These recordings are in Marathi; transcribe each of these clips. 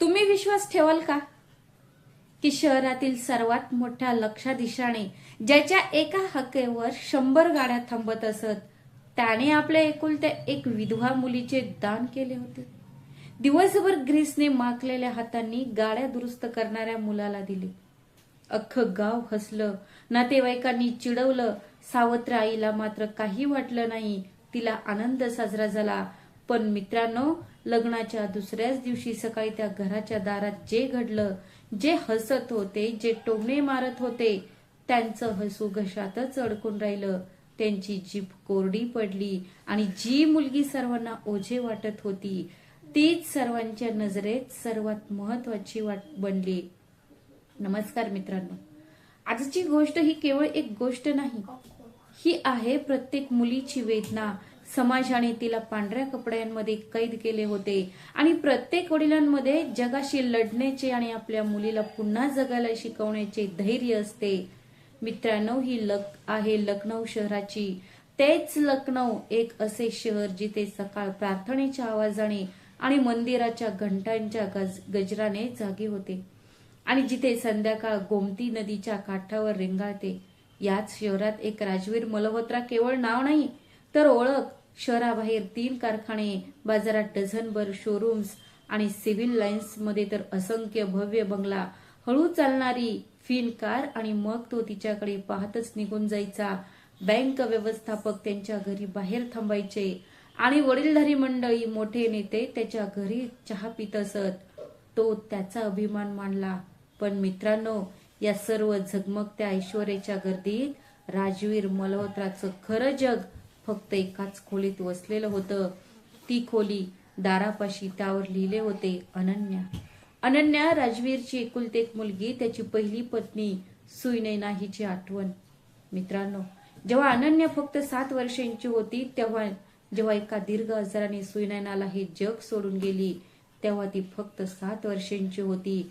तुम्ही विश्वास ठेवाल का की शहरातील सर्वात मोठ्या लक्षाधीशाने ज्याच्या एका हाकेवर 100 गाड्या थांबत असत, त्याने आपल्या एकुलत्या एक विधवा मुलीचे दान केले होते. दिवसभर ग्रीसने माखलेल्या हातांनी गाड्या दुरुस्त करणाऱ्या मुलाला दिले. अख्खं गाव हसलं, नातेवाईकांनी चिडवलं. सावत्र आईला मात्र काही वाटलं नाही. तिला आनंद साजरा झाला. पण मित्रांनो, लग्नाच्या दुसऱ्याच दिवशी सकाळी त्या घराच्या दारात जे घडलं, जे हसत होते, जे टोमणे मारत होते, त्यांचं हसू घशातच अडकून राहिलं. त्यांची जीभ कोरडी पडली आणि जी मुलगी सर्वांना ओझे वाटत होती, तीच सर्वांच्या नजरेत सर्वात महत्वाची बनली. नमस्कार मित्रांनो, आजची गोष्ट ही केवळ एक गोष्ट नाही, ही आहे प्रत्येक मुलीची वेदना. समाजाने तिला पांढऱ्या कपड्यांमध्ये कैद केले होते आणि प्रत्येक वडिलांमध्ये जगाशी लढण्याचे आणि आपल्या मुलीला पुन्हा जगायला शिकवण्याचे धैर्य असते. मित्रांनो, ही आहे लखनौ शहराची. तेच लखनौ एक असे शहर जिथे सकाळ प्रार्थनेच्या आवाजाने आणि मंदिराच्या घंटांच्या गजराने जागे होते आणि जिथे संध्याकाळ गोमती नदीच्या काठावर रेंगाळते. याच शहरात एक राजवीर मल्होत्रा केवळ नाव नाही तर ओळख. शहराबाहेर 3 कारखाने, बाजारात डझनभर शोरूम्स आणि सिव्हिल लाईन्स मध्ये तर असंख्य भव्य बंगला, हळू चालणारी फिन कार आणि मग तो तिच्याकडे पाहतच निघून जायचा. बँक व्यवस्थापक त्यांच्या घरी बाहेर थांबायचे आणि वडीलधारी मंडळी, मोठे नेते त्याच्या घरी चहा पित असत. तो त्याचा अभिमान मानला. पण मित्रांनो, या सर्व झगमगत्या ऐश्वर्याच्या गर्दीत राजवीर मल्होत्राचं खरं जग फक्त एकाच खोलीत वसलेलं होतं. ती खोली दारापाशी, त्यावर लिहिले होते अनन्या. अनन्या, राजवीरची एकुलती एक मुलगी, त्याची पहिली पत्नी सुनैना हिची आठवण. मित्रांनो, जेव्हा अनन्या फक्त 7 वर्षांची होती, जेव्हा एका दीर्घ आजाराने सुनैनाला हे जग सोडून गेली, तेव्हा ती फक्त 7 वर्षांची होती.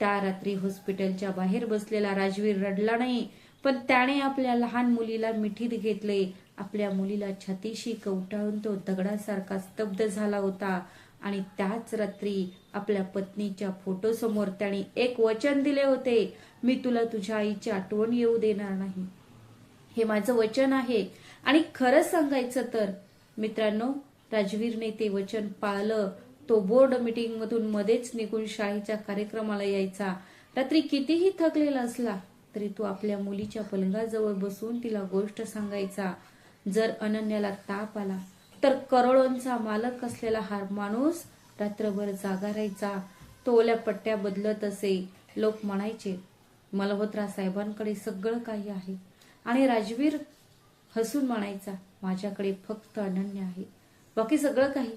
त्या रात्री हॉस्पिटलच्या बाहेर बसलेला राजवीर रडला नाही, पण त्याने आपल्या लहान मुलीला मिठीत घेतले. आपल्या मुलीला छातीशी कवटाळून तो दगडासारखा स्तब्ध झाला होता. आणि त्याच रात्री आपल्या पत्नीच्या फोटोसमोर त्याने एक वचन दिले होते, मी तुला तुझ्या आईची आठवण येऊ देणार नाही. हे माझं वचन आहे. आणि खरं सांगायचं तर मित्रांनो, राजवीरने ते वचन पाळलं. तो बोर्ड मीटिंग मधून मध्येच निघून शाळेच्या कार्यक्रमाला यायचा. रात्री कितीही थकलेला असला तरी तो आपल्या मुलीच्या पलंगाजवळ बसून तिला गोष्ट सांगायचा. जर अनन्याला ताप आला तर करोडोंचा मालक असलेला हा माणूस रात्रभर जागा राहायचा. तो ओल्या पट्ट्या बदलत असे. लोक म्हणायचे, मल्होत्रा साहेबांकडे सगळं काही आहे. आणि राजवीर हसून म्हणायचा, माझ्याकडे फक्त अनन्या आहे, बाकी सगळं काही.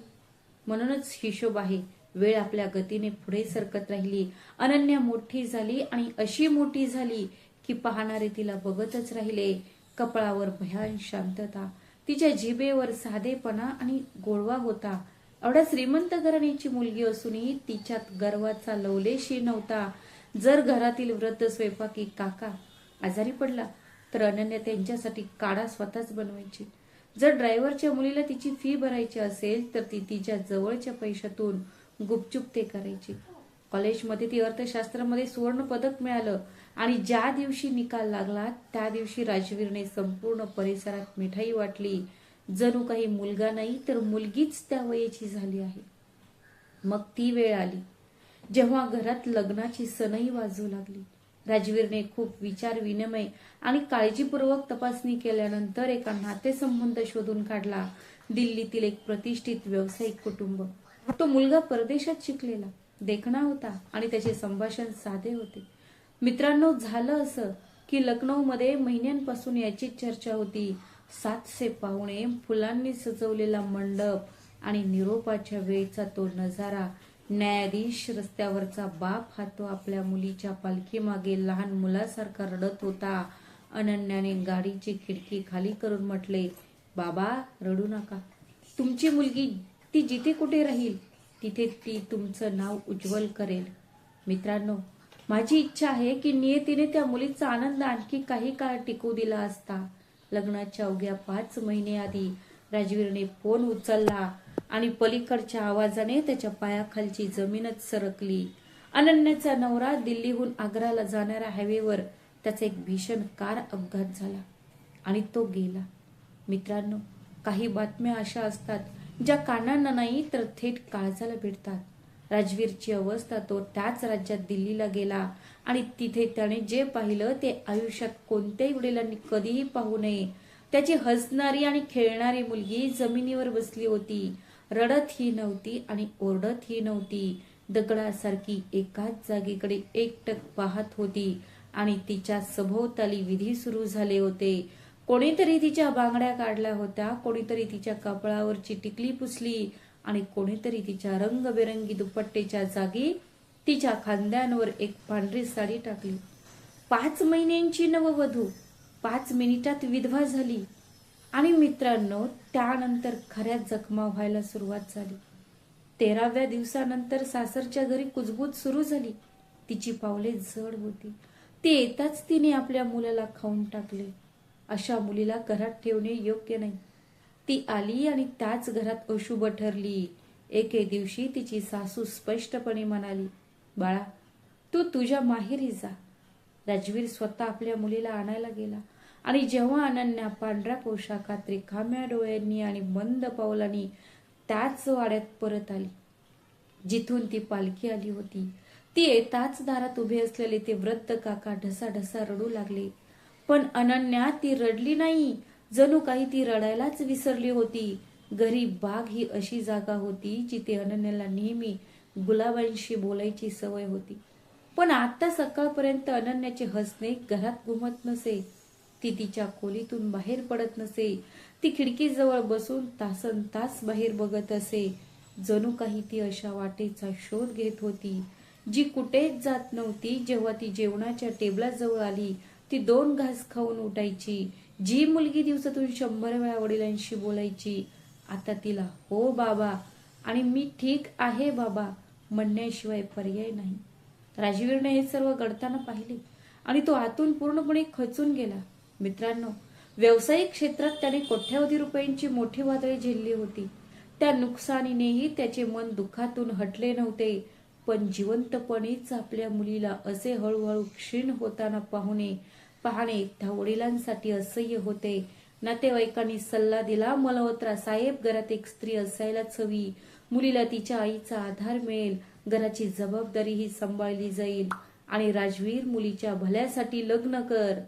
म्हणूनच हिशोब आहे. वेळ आपल्या गतीने पुढे सरकत राहिली. अनन्या मोठी झाली आणि अशी मोठी झाली की पाहणारे तिला बघतच राहिले. कपाळावर भयान शांतता, तिच्या जिभेवर साधेपणा आणि गोडवा होता. एवढ्या श्रीमंत घराण्याची मुलगी असूनही तिच्यात गर्वाचा लवलेशही नव्हता. जर घरातील वृद्ध स्वयंपाकी काका आजारी पडला तर अनन्या त्यांच्यासाठी काढा स्वतःच बनवायची. जर ड्रायव्हरच्या मुलीला तिची फी भरायची असेल तर ती तिच्या जवळच्या पैशातून गुपचूप ते करायची. कॉलेजमध्ये ती अर्थशास्त्रामध्ये सुवर्ण पदक मिळालं आणि ज्या दिवशी निकाल लागला त्या दिवशी राजवीरने संपूर्ण परिसरात मिठाई वाटली. जणू काही मुलगा नाही तर मुलगीच त्या वयाची झाली आहे. मग ती वेळ आली जेव्हा घरात लग्नाची सनई वाजू लागली. राजवीरने खूप विचार विनिमय आणि काळजीपूर्वक तपासणी केल्यानंतर एका नातेसंबंध शोधून काढला. दिल्लीतील एक प्रतिष्ठित व्यावसायिक कुटुंब. तो मुलगा परदेशात शिकलेला, देखणा होता आणि त्याचे संभाषण साधे होते. मित्रांनो, झालं असं की लखनौमध्ये महिन्यांपासून याची चर्चा होती. 700 पाहुणे, फुलांनी सजवलेला मंडप आणि निरोपाच्या वेळेचा तो नजारा. न्यायाधीश, रस्त्यावरचा बाप, हा तो आपल्या मुलीच्या पालखी मागे लहान मुलासारखा रडत होता. अनन्याने गाडीची खिडकी खाली करून म्हटले, बाबा रडू नका, तुमची मुलगी ती जिथे कुठे राहील तिथे ती तुमचं नाव उज्ज्वल करेल. मित्रांनो, माझी इच्छा आहे की नियतीने त्या मुलीचा आनंद आणखी काही काळ टिकू दिला असता. लग्नाच्या अवघ्या 5 महिने आधी राजवीरने फोन उचलला आणि पलीकडच्या आवाजाने त्याच्या पायाखालची जमीनच सरकली. अनन्याचा नवरा दिल्लीहून आग्राला जाणाऱ्या हायवेवर त्याचा एक भीषण कार अपघात झाला आणि तो गेला. मित्रांनो, काही बातम्या अशा असतात ज्या कानांना नाही तर थेट काळजाला भिडतात. राजवीरची अवस्था, तो त्याच राज्यात दिल्लीला गेला आणि तिथे त्याने जे पाहिलं ते आयुष्यात कोणत्याही वडिलांनी कधीही पाहू नये. त्याची हसणारी आणि खेळणारी मुलगी जमिनीवर बसली होती. रडतही नव्हती आणि ओरडतही नव्हती. दगडासारखी एकाच जागेकडे एकटक पाहत होती आणि तिच्या सभोवताली विधी सुरू झाले होते. कोणीतरी तिच्या बांगड्या काढल्या होत्या, कोणीतरी तिच्या कपाळावरची टिकली पुसली आणि कोणीतरी तिच्या रंगबेरंगी दुपट्टेच्या जागी तिच्या खांद्यांवर एक पांढरी साडी टाकली. 5 महिन्यांची नववधू 5 मिनिटात विधवा झाली. आणि मित्रांनो, त्यानंतर खऱ्या जखमा व्हायला सुरुवात झाली. 13व्या दिवसानंतर सासरच्या घरी कुजबूज सुरू झाली. तिची पावले जड होती. ती येताच तिने आपल्या मुलाला खाऊन टाकले. अशा मुलीला घरात ठेवणे योग्य नाही. ती आली आणि त्याच घरात अशुभ ठरली. एके दिवशी तिची सासू स्पष्टपणे म्हणाली, बाळा, तू तुझ्या माहेरी जा. राजवीर स्वतः आपल्या मुलीला आणायला गेला आणि जेव्हा अनन्या पांढऱ्या पोशाखात रिकाम्या डोळ्यांनी आणि मंद पावलांनी त्याच वाड्यात परत आली जिथून ती पालखी आली होती, ती येताच दारात उभे असलेले ते वृद्ध काका ढसाढसा रडू लागले. पण अनन्या ती रडली नाही. जणू काही ती रडायलाच विसरली होती. घरी बाग ही अशी जागा होती जिथे अनन्याला नेहमी गुलाबांशी बोलायची सवय होती. पण आता सकाळपर्यंत अनन्याचे हसणे घरात घुमत नसे. ती तिच्या खोलीतून बाहेर पडत नसे. ती खिडकीजवळ बसून तासन तास बाहेर बघत असे. जणू काही ती अशा वाटेचा शोध घेत होती जी कुठेच जात नव्हती. जेव्हा ती जेवणाच्या टेबलाजवळ आली, ती 2 घास खाऊन उठायची. जी मुलगी दिवसातून 100 वेळा वडिलांशी बोलायची, आता तिला हो बाबा आणि मी ठीक आहे बाबा म्हणण्याशिवाय पर्याय नाही. राजवीरने हे सर्व घडताना पाहिले आणि तो आतून पूर्णपणे खचून गेला. मित्रांनो, व्यावसायिक क्षेत्रात त्याने कोट्यावधी रुपयांची मोठी वादळे झेलली होती. त्या नुकसानीनेही त्याचे मन दुःखातून हटले नव्हते. पण जिवंतपणीच आपल्या मुलीला असे हळूहळू क्षीण होताना पाहणे त्या वडिलांसाठी असह्य होते. नातेवाईकांनी सल्ला दिला, मल्होत्रा साहेब, घरात एक स्त्री असायलाच हवी. मुलीला तिच्या आईचा आधार मिळेल, घराची जबाबदारीही सांभाळली जाईल आणि राजवीर, मुलीच्या भल्यासाठी लग्न कर.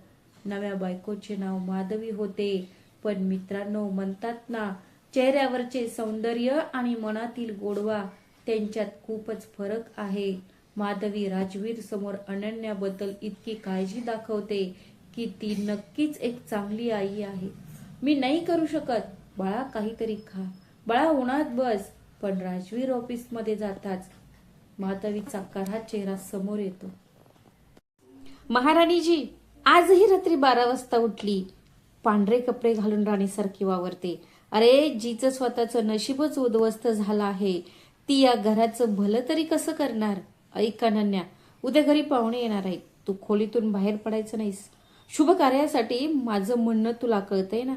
नव्या बायकोचे नाव माधवी होते. पण मित्रांनो, म्हणतात ना, चेहऱ्यावरचे सौंदर्य आणि मनातील गोडवा त्यांच्यात खूपच फरक आहे. माधवी राजवीर समोर अनन्याबद्दल इतकी काळजी दाखवते की ती नक्कीच एक चांगली आई आहे. मी नाही करू शकत, बाळा काहीतरी खा, बाळा उन्हात बस. पण राजवीर ऑफिसमध्ये जाताच माधवीचा काळा चेहरा समोर येतो. महाराणीजी आजही रात्री 12 वाजता उठली. पांढरे कपडे घालून राणीसारखी वावरते. अरे, जिचं स्वतःचं नशीबच उद्ध्वस्त झालं आहे, ती या घराचं भलं तरी कसं करणार? ऐक अनन्या, उद्या घरी पाहुणे येणार आहेत. तू खोलीतून बाहेर पडायचं नाहीस. शुभ कार्यासाठी माझं म्हणणं तुला कळतंय ना?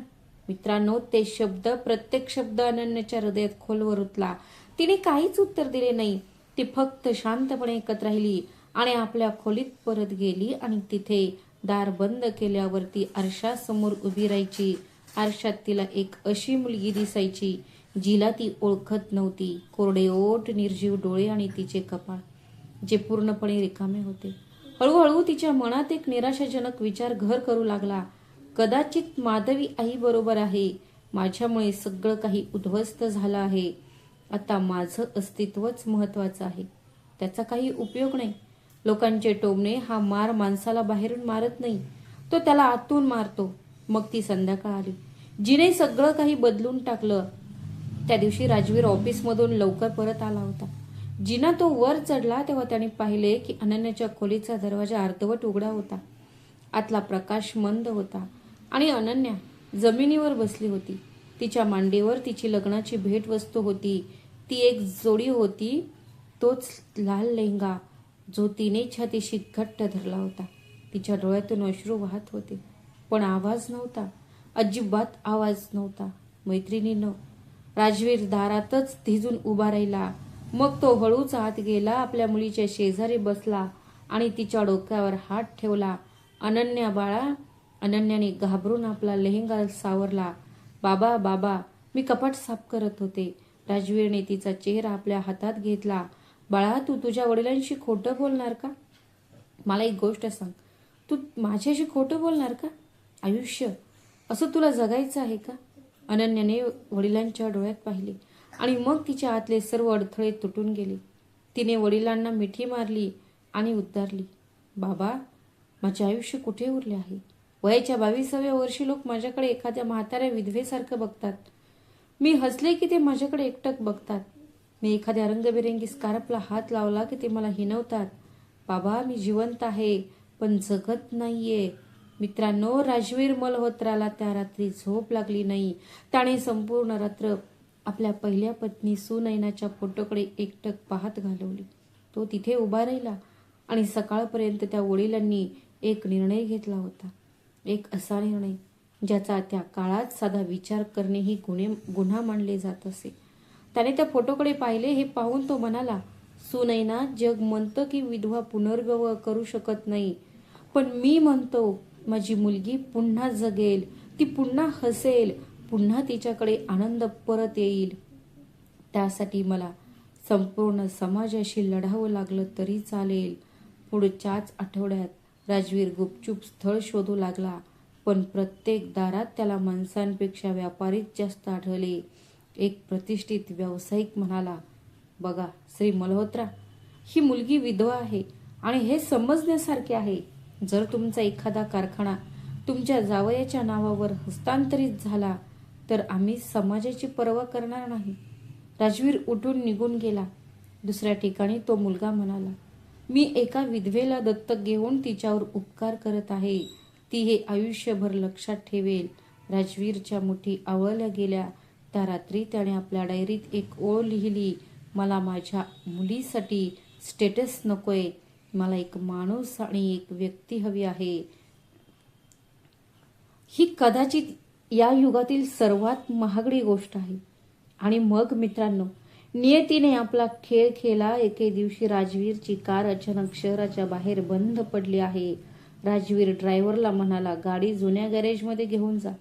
मित्रांनो, ते शब्द, प्रत्येक शब्द अनन्याच्या हृदयात खोलवर रुतला. तिने काहीच उत्तर दिले नाही. ती फक्त शांतपणे एकत राहिली आणि आपल्या खोलीत परत गेली आणि तिथे दार बंद केल्यावर ती आरशासमोर उभी राहायची. आरशात तिला एक अशी मुलगी दिसायची जिला ती ओळखत नव्हती. कोरडे ओठ, निर्जीव डोळे आणि तिचे कपाळ जे पूर्णपणे रिकामे होते. हळूहळू तिच्या मनात एक निराशाजनक विचार घर करू लागला. कदाचित माधवी आई बरोबर आहे. माझ्यामुळे सगळं काही उद्ध्वस्त झालं आहे. आता माझं अस्तित्वच महत्वाचं आहे. त्याचा काही उपयोग नाही. लोकांचे टोमणे हा मार माणसाला बाहेरून मारत नाही, तो त्याला आतून मारतो. मग ती संध्याकाळ आली, जिने सगळं काही बदलून टाकलं. त्या दिवशी राजवीर ऑफिसमधून लवकर परत आला होता. जिना तो वर चढला तेव्हा त्याने पाहिले की अनन्याच्या खोलीचा दरवाजा अर्धवट उघडा होता. आतला प्रकाश मंद होता आणि अनन्या जमिनीवर बसली होती. तिच्या मांडीवर तिची लग्नाची भेटवस्तू होती. ती एक जोडी होती, तोच लाल लेहंगा जो तिने छातीशी घट्ट धरला होता. तिच्या डोळ्यातून अश्रू वाहत होते, पण आवाज नव्हता. अजिबात आवाज नव्हता. मैत्रिणीनं, राजवीर दारातच धिजून उभा राहिला. मग तो हळूच आत गेला, आपल्या मुलीच्या शेजारी बसला आणि तिच्या डोक्यावर हात ठेवला. अनन्या बाळा. अनन्याने घाबरून आपला लेहंगा सावरला. बाबा बाबा, मी कपाट साफ करत होते. राजवीरने तिचा चेहरा आपल्या हातात घेतला. बाळा, तू तुझ्या वडिलांशी खोटं बोलणार का? मला एक गोष्ट सांग, तू माझ्याशी खोटं बोलणार का? आयुष्य असं तुला जगायचं आहे का? अनन्याने वडिलांच्या डोळ्यात पाहिले आणि मग तिच्या आतले सर्व अडथळे तुटून गेले. तिने वडिलांना मिठी मारली आणि उद्गारली, बाबा, माझे आयुष्य कुठे उरले आहे? वयाच्या 22व्या वर्षी लोक माझ्याकडे एखाद्या म्हाताऱ्या विधवेसारखं बघतात. मी हसले की ते माझ्याकडे एकटक बघतात. मी एखाद्या रंगबिरंगी स्कार्फला हात लावला की ते मला हिणवतात. बाबा, मी जिवंत आहे पण जगत नाहीये. मित्रांनो, राजवीर मल्होत्राला त्या रात्री झोप लागली नाही. त्याने संपूर्ण रात्र आपल्या पहिल्या पत्नी सुनैनाच्या फोटोकडे एकटक पाहत घालवली. तो तिथे उभा राहिला आणि सकाळपर्यंत त्या वडिलांनी एक निर्णय घेतला होता. एक असा निर्णय ज्याचा त्या काळात साधा विचार करणेही गुन्हा मानले जात असे. त्याने त्या फोटोकडे पाहिले. हे पाहून तो म्हणाला, सुनैना, जग म्हणतं की विधवा पुनर्विवाह करू शकत नाही, पण मी म्हणतो माझी मुलगी पुन्हा जगेल, ती पुन्हा हसेल, पुन्हा तिच्याकडे आनंद परत येईल. त्यासाठी मला संपूर्ण समाजाशी लढावं लागलं तरी चालेल. पुढच्याच आठवड्यात राजवीर गुपचूप स्थळ शोधू लागला, पण प्रत्येक दारात त्याला माणसांपेक्षा व्यापारीच जास्त आढळले. एक प्रतिष्ठित व्यावसायिक म्हणाला, बघा श्री मल्होत्रा, ही मुलगी विधवा आहे आणि हे समजण्यासारखे आहे. जर तुमचा एखादा कारखाना तुमच्या जावयाच्या नावावर हस्तांतरित झाला तर आम्ही समाजाची पर्वा करणार नाही. राजवीर उठून निघून गेला. दुसऱ्या ठिकाणी तो मुलगा म्हणाला, मी एका विधवेला दत्तक घेऊन तिच्यावर उपकार करत आहे. ती हे आयुष्यभर लक्षात ठेवेल. राजवीरच्या मुठी आवळल्या गेल्या. त्या रात्री त्याने आपल्या डायरीत एक ओळ लिहिली, मला माझ्या मुलीसाठी स्टेटस नकोय, मला एक माणूस आणि एक व्यक्ती हवी आहे. ही कदाचित या युगातील सर्वात महागडी गोष्ट आहे. आणि मग मित्रांनो, नियतीने आपला खेळ खेळला. एके दिवशी राजवीरची कार अचानक शहराच्या बाहेर बंद पडली आहे. राजवीर ड्रायव्हरला म्हणाला, गाडी जुन्या गॅरेजमध्ये घेऊन जा.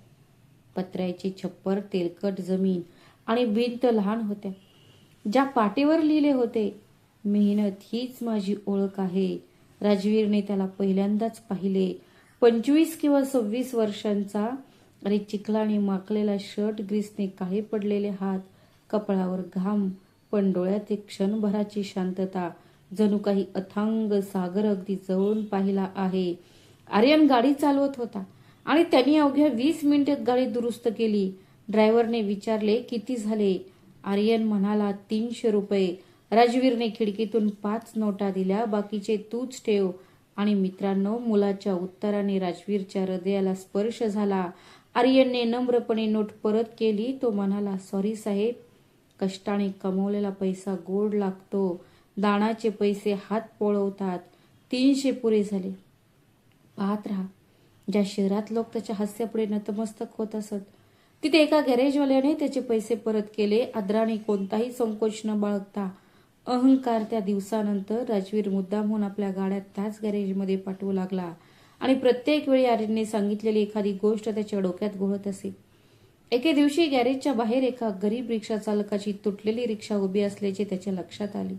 पत्र्याची छप्पर, तेलकट जमीन आणि भिंत लहान होत्या, ज्या पाटीवर लिहिले होते, मेहनत हीच माझी ओळख आहे. राजवीरने त्याला पहिल्यांदाच पाहिले. 25 किंवा 26 वर्षांचा आणि चिखलाने माखलेला शर्ट, ग्रीसने काळे पडलेले हात, कपाळावर घाम, पण डोळ्यात एक क्षणभराची शांतता, जणू काही अथांग सागर अगदी जवळून पाहिला आहे. आर्यन गाडी चालवत होता आणि त्यांनी अवघ्या 20 मिनिटात गाडी दुरुस्त केली. ड्रायव्हरने विचारले, किती झाले? आर्यन म्हणाला, 300 रुपये. राजवीरने खिडकीतून 5 नोटा दिल्या, बाकीचे तूच ठेव. आणि मित्रांनो, मुलाच्या उत्तराने राजवीरच्या हृदयाला स्पर्श झाला. आर्यनने नम्रपणे नोट परत केली. तो म्हणाला, सॉरी साहेब, कष्टाने कमवलेला पैसा गोड लागतो, दानाचे पैसे हात पोळवतात. 300 पुरे झाले. पाहत राहा. ज्या शहरात लोक त्याच्या हास्यापुढे नतमस्तक होत असत, तिथे एका गॅरेजवाल्याने त्याचे पैसे परत केले, आदराने, कोणताही संकोच न बाळगता. अहंकार. त्या दिवसानंतर राजवीर मुद्दामहून आपल्या गाड्या त्याच गॅरेजमध्ये पाठवू लागला आणि प्रत्येक वेळी आर्यनने सांगितलेली एखादी गोष्ट त्याच्या डोक्यात घोळत असे. एके दिवशी गॅरेजच्या बाहेर एका गरीब रिक्षा चालकाची तुटलेली रिक्षा उभी असल्याचे त्याच्या लक्षात आले.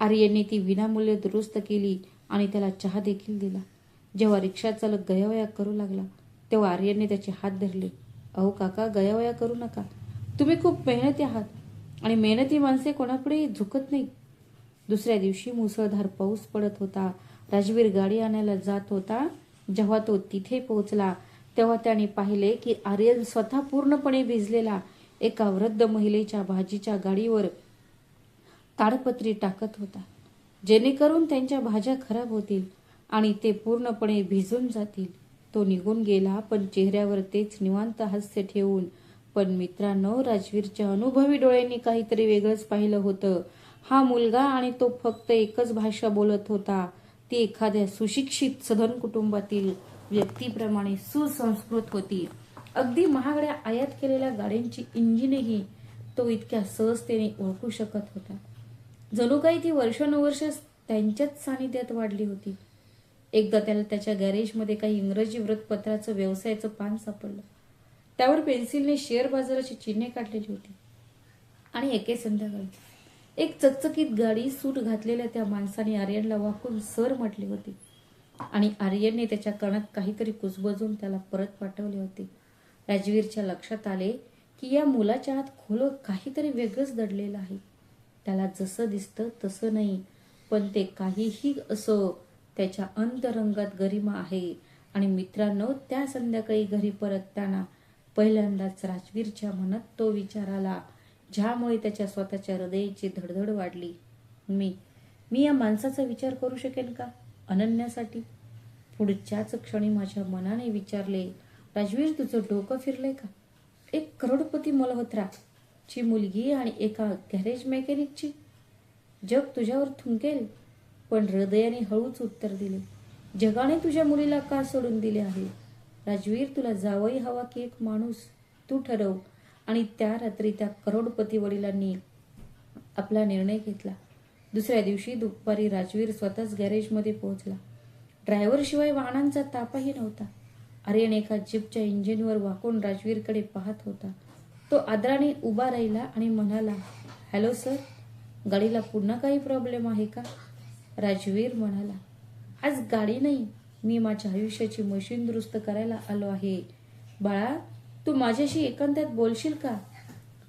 आर्यनने ती विनामूल्य दुरुस्त केली आणि त्याला चहा देखील दिला. जेव्हा रिक्षा चालक गयावया करू लागला तेव्हा आर्यनने त्याचे हात धरले. अहो काका, गयावया करू नका, तुम्ही खूप मेहनती आहात आणि मेहनती माणसे कोणापुढे झुकत नाहीत. दुसऱ्या दिवशी मुसळधार पाऊस पडत होता. राजवीर गाडी आणायला जात होता. जेव्हा तो तिथे पोहोचला तेव्हा त्याने पाहिले की आर्यन स्वतः पूर्णपणे भिजलेला एका वृद्ध महिलेच्या भाजीच्या गाडीवर ताडपत्री टाकत होता, जेणेकरून त्यांच्या भाज्या खराब होतील आणि ते पूर्णपणे भिजून जातील. तो निघून गेला, पण चेहऱ्यावर तेच निवांत हास्य ठेवून. पण मित्रांनो, राजवीरच्या अनुभवी डोळ्यांनी काहीतरी वेगळंच पाहिलं होतं. हा मुलगा आणि तो फक्त एकच भाषा बोलत होता, ती एखाद्या सुशिक्षित सधन कुटुंबातील व्यक्तीप्रमाणे सुसंस्कृत होती. अगदी महागड्या आयात केलेल्या गाड्यांची इंजिनेही तो इतक्या सहजतेने ओळखू शकत होता. जणू काही ती वर्षानुवर्ष त्यांच्याच सानिध्यात वाढली होती. एकदा त्याला त्याच्या गॅरेजमध्ये काही इंग्रजी वृत्तपत्राचं व्यवसायाचं पान सापडलं. त्यावर पेन्सिलने शेअर बाजाराची चिन्हे काढलेली होती. आणि एके संध्याकाळी एक चकचकीत गाडी सूट घातलेल्या त्या माणसाने आर्यनला वाकून सर म्हटली होती आणि आर्यनने त्याच्या कानात काहीतरी कुजबजून त्याला परत पाठवले होते. राजवीरच्या लक्षात आले की या मुलाच्या आत खोल काहीतरी वेगळंच दडलेलं आहे. त्याला जसं दिसतं तसं नाही, पण ते काहीही असो, त्याच्या अंतरंगात गरिमा आहे. आणि मित्रांनो, त्या संध्याकाळी घरी परतताना पहिल्यांदाच राजवीरच्या मनात तो विचार आला, ज्यामुळे त्याच्या स्वतःच्या हृदयाची धडधड वाढली. मी या माणसाचा विचार करू शकेन का अनन्यासाठी? पुढच्याच क्षणी माझ्या मनाने विचारले, राजवीर, तुझं डोकं फिरलंय का? एक करोडपती मल्होत्रा ची मुलगी आणि एका गॅरेज मेकॅनिकची? जग तुझ्यावर थुंकेल. पण हृदयाने हळूच उत्तर दिले, जगाने तुझ्या मुलीला का सोडून दिले आहे? राजवीर, तुला जावई हवा की एक माणूस? तू ठरव. आणि त्या रात्री त्या करोडपती वडिलांनी आपला निर्णय घेतला. दुसऱ्या दिवशी दुपारी राजवीर स्वतःच गॅरेजमध्ये पोहोचला. ड्रायव्हरशिवाय वाहनांचा तापही नव्हता. आर्यन एका जीपच्या इंजिनवर वाकून राजवीरकडे पाहत होता. तो आदराने उभा राहिला आणि म्हणाला, हॅलो सर, गाडीला पुन्हा काही प्रॉब्लेम आहे का? राजवीर म्हणाला, आज गाडी नाही, मी माझ्या आयुष्याची मशीन दुरुस्त करायला आलो आहे. बाळा, तू माझ्याशी एकांतात बोलशील का?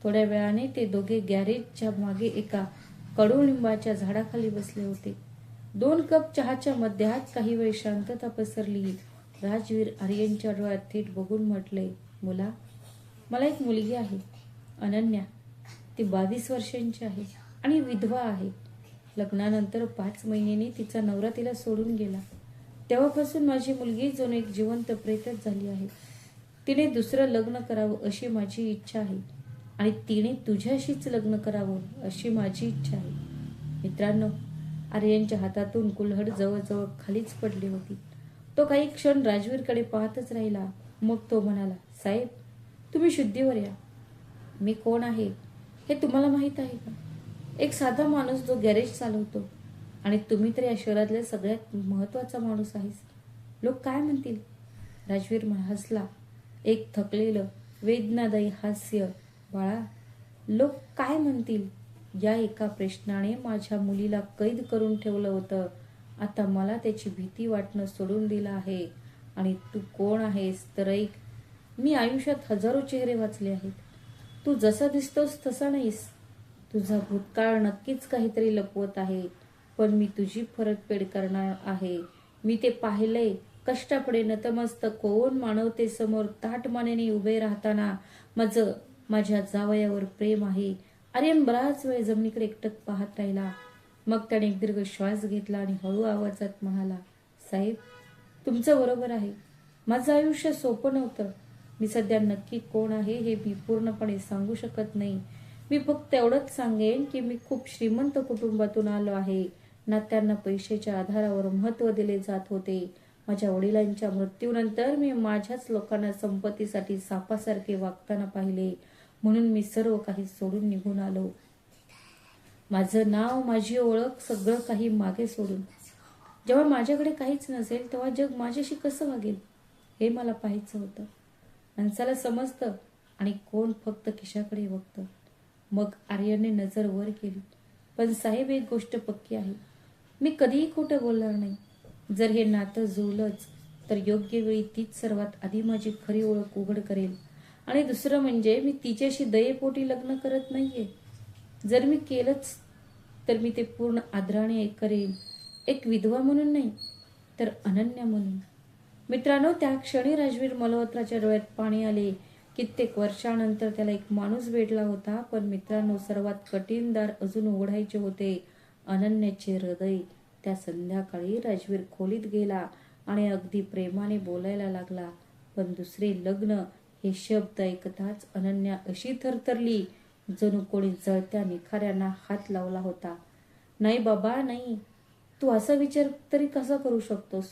थोड्या वेळाने ते दोघे गॅरेजच्या मागे एका कडुलिंबाच्या झाडाखाली बसले होते. 2 कप चहाच्या मध्यात काही वेळ शांतता पसरली. राजवीर आर्यनच्या डोळ्यात थेट बघून म्हटले, मुला, मला एक मुलगी आहे, अनन्या. ती 22 वर्षांची आहे आणि विधवा आहे. लग्नानंतर 5 महिन्यांनी तिचा नवरा तिला सोडून गेला. तेव्हापासून माझी मुलगी जणू एक जिवंत प्रेतच झाली आहे. तिने दुसरं लग्न करावं अशी माझी इच्छा आहे आणि तिने तुझ्याशीच लग्न करावं अशी माझी इच्छा आहे. मित्रांनो, आर्यनच्या हातातून कुल्हड जवळजवळ खालीच पडली होती. तो काही क्षण राजवीरकडे पाहतच राहिला. मग तो म्हणाला, साहेब, तुम्ही शुद्धीवर या. मी कोण आहे हे तुम्हाला माहित आहे का? एक साधा माणूस जो गॅरेज चालवतो. आणि तुम्ही तर या शहरातल्या सगळ्यात महत्वाचा माणूस आहेस. लोक काय म्हणतील? राजवीर हसला, एक थकलेलं वेदनादायी हास्य. बाळा, लोक काय म्हणतील या एका प्रश्नाने माझ्या मुलीला कैद करून ठेवलं होतं. आता मला त्याची भीती वाटणं सोडून दिलं आहे. आणि तू कोण आहेस तर ऐक, मी आयुष्यात हजारो चेहरे वाचले आहेत. तू जसा दिसतोस तसा नाहीस. तुझा भूतकाळ नक्कीच काहीतरी लपवत आहे, पण मी तुझी परतफेड करणार आहे. मी ते पाहिलंय. कष्टापुढे नतमस्तक होऊन मानवतेसमोर ताठ मानेने उभे राहताना माझ्या जावयावर प्रेम आहे. आर्यन बराच वेळ जमिनीकडे एकटक पाहत राहिला. मग त्याने एक दीर्घ श्वास घेतला आणि हळू आवाजात म्हणाला, साहेब, तुमचं बरोबर आहे. माझं आयुष्य सोपं नव्हतं. मी सध्या नक्की कोण आहे हे मी पूर्णपणे सांगू शकत नाही. मी फक्त एवढंच सांगेन की मी खूप श्रीमंत कुटुंबातून आलो आहे. नात्यांना पैशाच्या आधारावर महत्त्व दिले जात होते. माझ्या वडिलांच्या मृत्यूनंतर मी माझ्याच लोकांना संपत्तीसाठी सापासारखे वागताना पाहिले. म्हणून मी सर्व काही सोडून निघून आलो. माझं नाव, माझी ओळख, सगळं काही मागे सोडून. जेव्हा माझ्याकडे काहीच नसेल तेव्हा जग माझ्याशी कसं वागेल हे मला पाहायचं होतं. माणसाला समजतं आणि कोण फक्त खिशाकडे बघतं. मग आर्यनने नजर वर केली. पण साहेब, एक गोष्ट पक्की आहे, मी कधीही खोटं बोलणार नाही. जर हे नातं जुळलंच तर योग्य वेळी तीच सर्वात आधी माझी खरी ओळख उघड करेल. आणि दुसरं म्हणजे मी तिच्याशी दयेपोटी लग्न करत नाहीये. जर मी केलंच तर मी ते पूर्ण आदराने करेन, एक विधवा म्हणून नाही तर अनन्या म्हणून. मित्रांनो, त्या क्षणी राजवीर मल्होत्राच्या डोळ्यात पाणी आले. कित्येक वर्षानंतर त्याला एक माणूस भेटला होता. पण मित्रांनो, सर्वात कठीण दार अजून उघडायचे होते, अनन्याचे हृदय. त्या संध्याकाळी राजवीर खोलीत गेला आणि अगदी प्रेमाने बोलायला लागला. पण दुसरे लग्न हे शब्द ऐकताच अनन्या अशी थरथरली जणू कोणी जळत्या निखाऱ्यांना हात लावला होता. नाही बाबा, नाही. तू असा विचार तरी कसा करू शकतोस?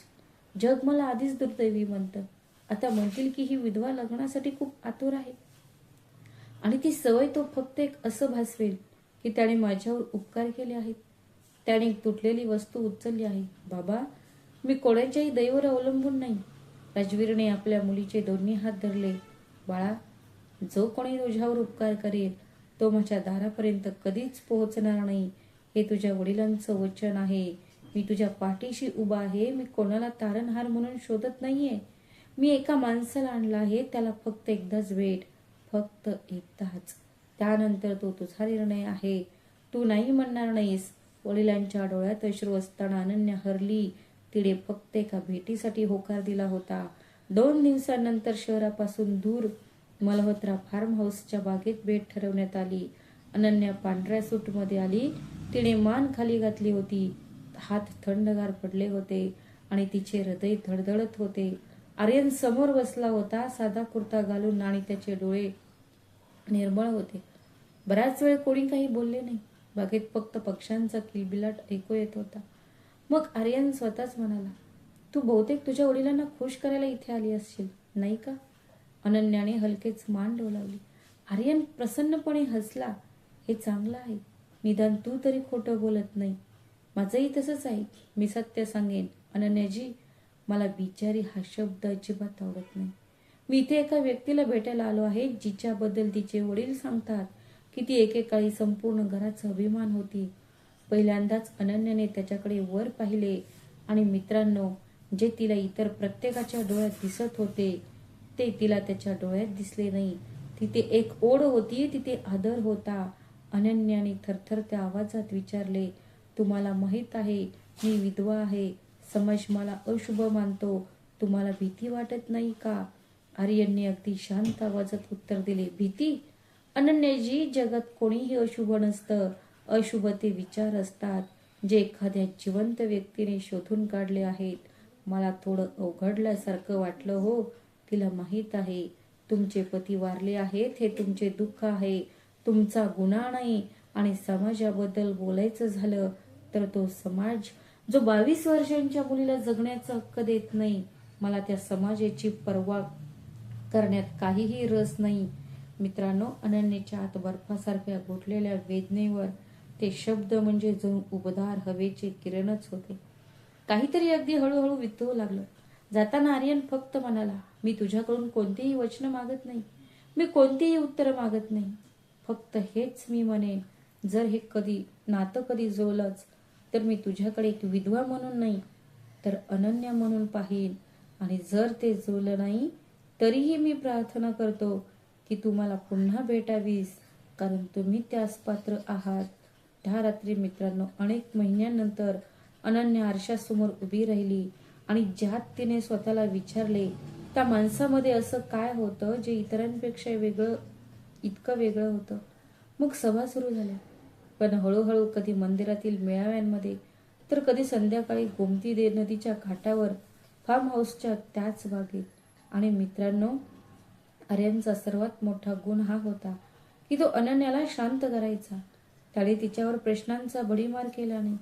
जग मला आधीच दुर्दैवी म्हणतं. आता म्हणतील की ही विधवा लग्नासाठी खूप आतुर आहे आणि ती सवय तो फक्त एक असं भासवेल की त्याने माझ्यावर उपकार केले आहेत. त्याने एक तुटलेली वस्तू उचलली आहे. बाबा, मी कोणाच्याही दयेवर अवलंबून नाही. राजवीरने आपल्या मुलीचे दोन्ही हात धरले. बाळा, जो कोणी तुझ्यावर उपकार करेल तो माझ्या दारापर्यंत कधीच पोहोचणार नाही. हे तुझ्या वडिलांचं वचन आहे. मी तुझ्या पाठीशी उभा आहे. मी कोणाला तारणहार म्हणून शोधत नाहीये. मी एका माणसाला आणला आहे. त्याला फक्त एकदाच भेट, फक्त एकदाच. त्यानंतर तो तुझा निर्णय आहे. तू नाही म्हणणार नाहीस. वडिलांच्या डोळ्यात अश्रू असताना अनन्या हरली. तिने फक्त एका भेटीसाठी होकार दिला होता. 2 दिवसांनंतर शहरापासून दूर मल्होत्रा फार्म हाऊसच्या बागेत भेट ठरवण्यात आली. अनन्या पांढऱ्या सूटमध्ये आली. तिने मान खाली घातली होती. हात थंडगार पडले होते आणि तिचे हृदय धडधडत होते. आर्यन समोर बसला होता, साधा कुर्ता घालून, आणि त्याचे डोळे निर्मळ होते. बराच वेळ कोणी काही बोलले नाही. बागेत फक्त पक्ष्यांचा किलबिलाट ऐकू येत होता. मग आर्यन स्वतःच म्हणाला, तू बहुतेक तुझ्या वडिलांना खुश करायला इथे आली असशील, नाही का? अनन्याने हलकेच मान डोलावली. आर्यन प्रसन्नपणे हसला. हे चांगलं आहे. निदान तू तरी खोटं बोलत नाही. माझंही तसंच आहे. मी सत्य सांगेन. अनन्याजी, मला बिचारी हा शब्द अजिबात आवडत नाही. मी इथे एका व्यक्तीला भेटायला आलो आहे जिच्याबद्दल तिचे वडील सांगतात की ती एकेकाळी संपूर्ण घराचा अभिमान होती. पहिल्यांदाच अनन्याने त्याच्याकडे वर पाहिले आणि मित्रांनो, जे तिला इतर प्रत्येकाच्या डोळ्यात दिसत होते ते तिला त्याच्या डोळ्यात दिसले नाही. तिथे एक ओढ होती, तिथे आदर होता. अनन्याने थरथरत्या आवाजात विचारले, तुम्हाला माहित आहे मी विधवा आहे. समाज मला अशुभ मानतो. तुम्हाला भीती वाटत नाही का? आर्यनने अगदी शांत आवाजात उत्तर दिले, भीती? अनन्याजी, जगात कोणीही अशुभ नसतं. अशुभ ते विचार असतात जे एखाद्या जिवंत व्यक्तीने शोधून काढले आहेत. मला थोडं अवघडल्यासारखं वाटलं हो. तिला माहित आहे तुमचे पती वारले आहेत. हे तुमचे दुःख आहे, तुमचा गुन्हा नाही. आणि समाजाबद्दल बोलायचं झालं तर तो समाज जो 22 वर्षांच्या मुलीला जगण्याचा हक्क देत नाही, मला त्या समाजाची पर्वा करण्यात काहीही रस नाही. मित्रांनो, अनन्याच्या आत बर्फासारख्या गोठलेल्या वेदनेवर ते शब्द म्हणजे जणू उबदार हवेचे किरणच होते. काहीतरी अगदी हळूहळू वितळू लागलं. जाताना आर्यन फक्त म्हणाला, मी तुझ्याकडून कोणतीही वचनं मागत नाही. मी कोणतीही उत्तरं मागत नाही. फक्त हेच मी म्हणेन, जर हे नातं कधी जुळलंच तर मी तुझ्याकडे एक विधवा म्हणून नाही तर अनन्या म्हणून पाहीन. आणि जर ते जुळलं नाही तरीही मी प्रार्थना करतो की तू मला पुन्हा भेटावीस, कारण तुम्ही त्यास पात्र आहात. त्या रात्री मित्रांनो, अनेक महिन्यानंतर अनन्या आरशासमोर उभी राहिली आणि ज्यात तिने स्वतःला विचारले, त्या माणसामध्ये असं काय होतं जे इतरांपेक्षा इतकं वेगळं होतं. मग सभा सुरू झाल्या. पण हळूहळू कधी मंदिरातील मेळाव्यांमध्ये तर कधी संध्याकाळी गोमती नदीच्या घाटावर, फार्म हाऊसच्या त्याच बागेत. आणि मित्रांनो, आर्यनचा सर्वात मोठा गुण हा होता की तो अनन्याला शांत करायचा. त्याने तिच्यावर प्रश्नांचा भडीमार केला नाही.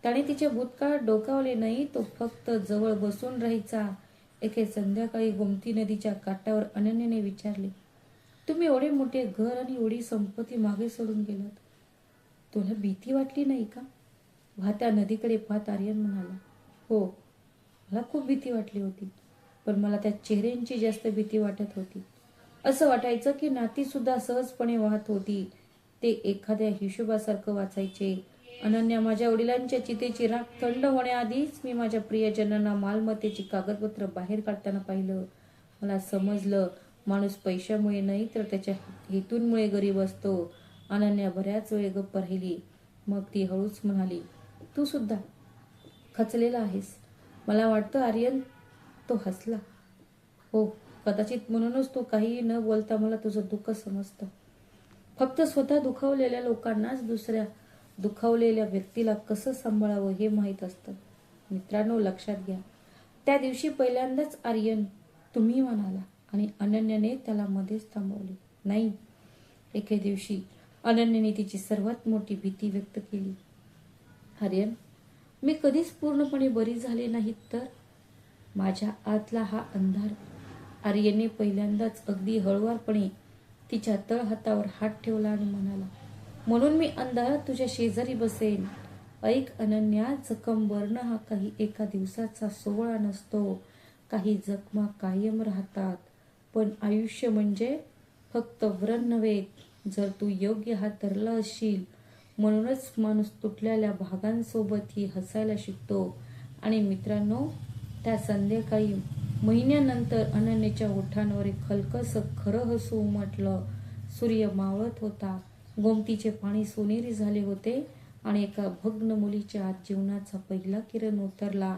त्याने तिचे भूतकाळ डोकावले नाही. तो फक्त जवळ बसून राहायचा. एके संध्याकाळी गोमती नदीच्या काठावर अनन्याने विचारले, तुम्ही एवढे मोठे घर आणि एवढी संपत्ती मागे सोडून गेलात, तुला भीती वाटली नाही का? वाहत्या नदीकडे पाहत आर्यन म्हणाला, हो, मला खूप भीती वाटली होती. पण मला त्या चेहऱ्यांची जास्त भीती वाटत होती. असं वाटायचं की नाती सुद्धा सहजपणे वाहत होती. ते एखाद्या हिशोबासारखं वाचायचे. अनन्या, माझ्या वडिलांच्या चितेची राख थंड होण्याआधीच मी माझ्या प्रियजनांना मालमत्तेची कागदपत्र बाहेर काढताना पाहिलं. मला समजलं, माणूस पैशामुळे नाही तर त्याच्या हेतूंमुळे गरीब असतो. अनन्या बऱ्याच वेळ गप्प राहिली. मग ती हळूच म्हणाली, तू सुद्धा खचलेला आहेस. मला वाटतं आर्यन. तो हसला. हो, कदाचित म्हणूनच तू काहीही न बोलता मला तुझं दुःख समजतं. फक्त स्वतः दुखावलेल्या लोकांनाच दुसऱ्या दुखावलेल्या व्यक्तीला कसं सांभाळावं हे माहीत असतं. मित्रांनो, लक्षात घ्या, त्या दिवशी पहिल्यांदाच आर्यन तुम्ही म्हणाला आणि अनन्याने त्याला मध्येच थांबवले. नाही, एके दिवशी अनन्याने तिची सर्वात मोठी भीती व्यक्त केली. आर्यन, मी कधीच पूर्णपणे बरी झाले नाहीत तर माझ्या आतला हा अंधार. आर्यनने पहिल्यांदाच अगदी हळुवारपणे तिच्या तळहातावर हात ठेवला आणि म्हणाला, म्हणून मी अंधारात तुझ्या शेजारी बसेन. ऐक अनन्या, जखम बरणं हा काही एका दिवसाचा सोहळा नसतो. काही जखमा कायम राहतात. पण आयुष्य म्हणजे फक्त व्रण नव्हे. जर तू योग्य हात धरला असशील. म्हणूनच माणूस तुटलेल्या भागांसोबतही हसायला शिकतो. आणि मित्रांनो, त्या संध्याकाळी महिन्यानंतर अनन्याच्या ओठांवर एक हलकंसं खरं हसू उमटलं. सूर्य मावळत होता. गोमतीचे पाणी सोनेरी झाले होते आणि एका भग्न मुलीच्या आत जीवनाचा पहिला किरण उतरला.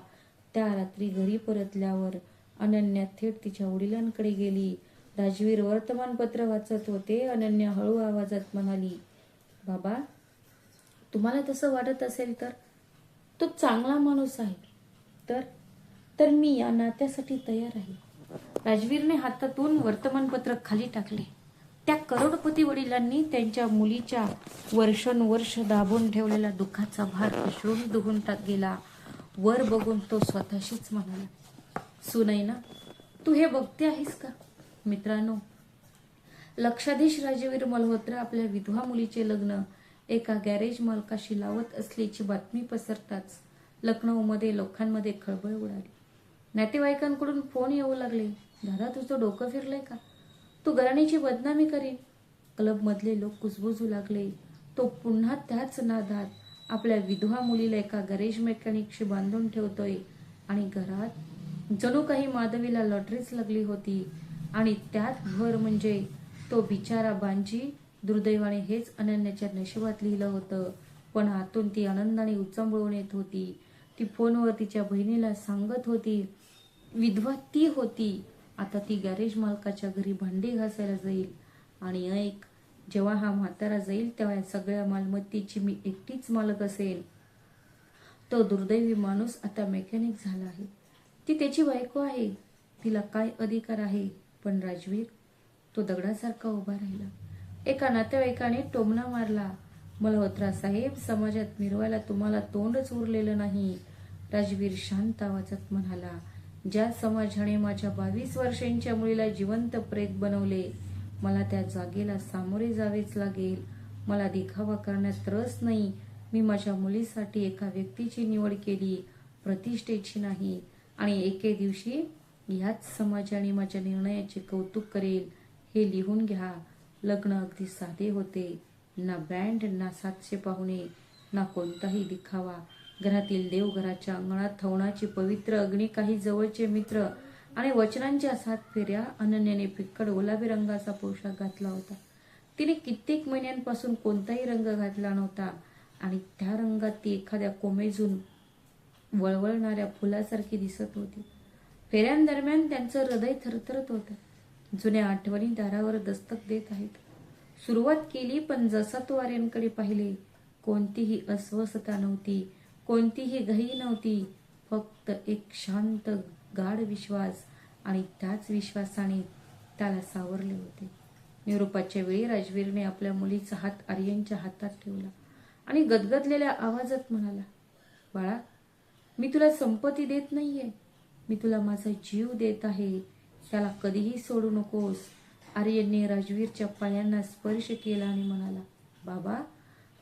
त्या रात्री घरी परतल्यावर अनन्या थेट तिच्या वडिलांकडे गेली. राजवीर वर्तमानपत्र वाचत होते. अनन्या हळू आवाजात म्हणाली, बाबा, तुम्हाला तसं वाटत असेल तर तो चांगला माणूस आहे. तर तर मी या नात्यासाठी तयार आहे. राजवीरने हातातून वर्तमानपत्र खाली टाकले. त्या करोडपती वडिलांनी त्यांच्या मुलीच्या वर्षानुवर्ष दाबून ठेवलेला दुःखाचा भार अश्रूंनी धुवून गेला. वर बघून तो स्वतःशीच म्हणाला, सुनैना, तू हे बघते आहेस का? मित्रांनो, लक्षाधीश राजवीर मल्होत्रा आपल्या विधवा मुलीचे लग्न एका गॅरेज मालकाशी लावत असल्याची बातमी पसरताच लखनौमध्ये लोकांमध्ये खळबळ उडाली. नातेवाईकांकडून फोन येऊ लागले, दादा, तुझं डोकं फिरलंय का? तू घराण्याची बदनामी करीन. क्लबमधले लोक कुजबुजू लागले, तो पुन्हा त्याच नादात आपल्या विधवा मुलीला एका गॅरेज मेकॅनिकशी बांधून ठेवतोय. आणि घरात जणू काही माधवीला लॉटरीच लागली होती. आणि त्यात भर म्हणजे तो बिचारा बांजी. दुर्दैवाने हेच अनन्याच्या नशिबात लिहिलं होतं. पण आतून ती आनंदाने उचंबळून येत होती. ती फोनवर तिच्या बहिणीला सांगत होती, विधवा ती होती, आता ती गॅरेज मालकाच्या घरी भांडी घासायला जाईल. आणि ऐक, जेव्हा हा म्हातारा जाईल तेव्हा या सगळ्या मालमत्तेची मी एकटीच मालक असेल. तो दुर्दैवी माणूस आता मेकॅनिक झाला आहे. ती त्याची बायको आहे. तिला काय अधिकार आहे? पण राजवीर, तो दगडासारखा उभा राहिला. एका नातेवाईकाने टोमणा मारला, मल्होत्रा साहेब, समाजात मिरवायला तुम्हाला तोंडच उरलेलं नाही. राजवीर शांत आवाजात म्हणाला, ज्या समाजाने माझ्या 22 वर्षांच्या मुलीला जिवंत प्रेत बनवले, मला त्या जागेला सामोरे जावेच लागेल. मला दिखावा करण्यात रस नाही. मी माझ्या मुलीसाठी एका व्यक्तीची निवड केली, प्रतिष्ठेची नाही. आणि एके दिवशी याच समाजाने माझ्या निर्णयाचे कौतुक करेल. हे लिहून घ्या. लग्न अगदी साधे होते. ना बँड, ना 700 पाहुणे, ना कोणताही दिखावा. घरातील देवघराच्या अंगणात हवनाची पवित्र अग्नी, काही जवळचे मित्र आणि वचनांच्या 7 फेऱ्या. अनन्याने फिक्कट गुलाबी रंगाचा पोशाख घातला होता. तिने कित्येक महिन्यांपासून कोणताही रंग घातला नव्हता आणि त्या रंगात ती एखाद्या कोमेजून वळवळणाऱ्या फुलासारखी दिसत होती. फेऱ्यांदरम्यान त्यांचं हृदय थरथरत होतं. जुन्या आठवणी दारावर दस्तक देत आहेत. सुरुवात केली, पण जसा तो आर्यनकडे पाहिले, कोणतीही अस्वस्थता नव्हती, कोणतीही घाई नव्हती. फक्त एक शांत गाढ विश्वास. आणि त्याच विश्वासाने त्याला सावरले होते. निरोपाच्या वेळी राजवीरने आपल्या मुलीचा हात आर्यनच्या हातात ठेवला आणि गदगदलेल्या आवाजात म्हणाला, बाळा, मी तुला संपत्ती देत नाहीये, मी तुला माझा जीव देत आहे. त्याला कधीही सोडू नकोस. आर्यनने राजवीरच्या पायांना स्पर्श केला आणि म्हणाला, बाबा,